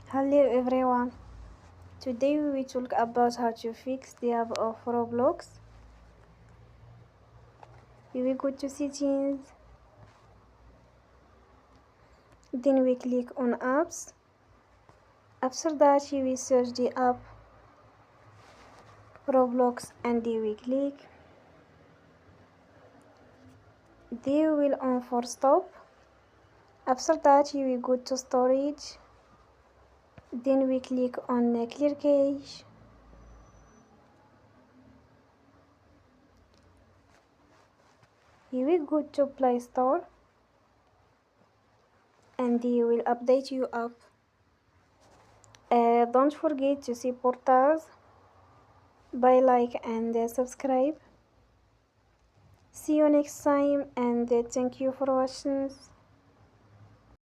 Hello everyone. Today we will talk about how to fix the app of Roblox. We will go to settings, then we click on apps. After that we will search the app Roblox and we click. Then we will on Forcestop. After that we will go to storage. Then we click on clear cache. We will go to Play Store and they will update your app. Don't forget to support us by like and subscribe. See you next time and thank you for watching.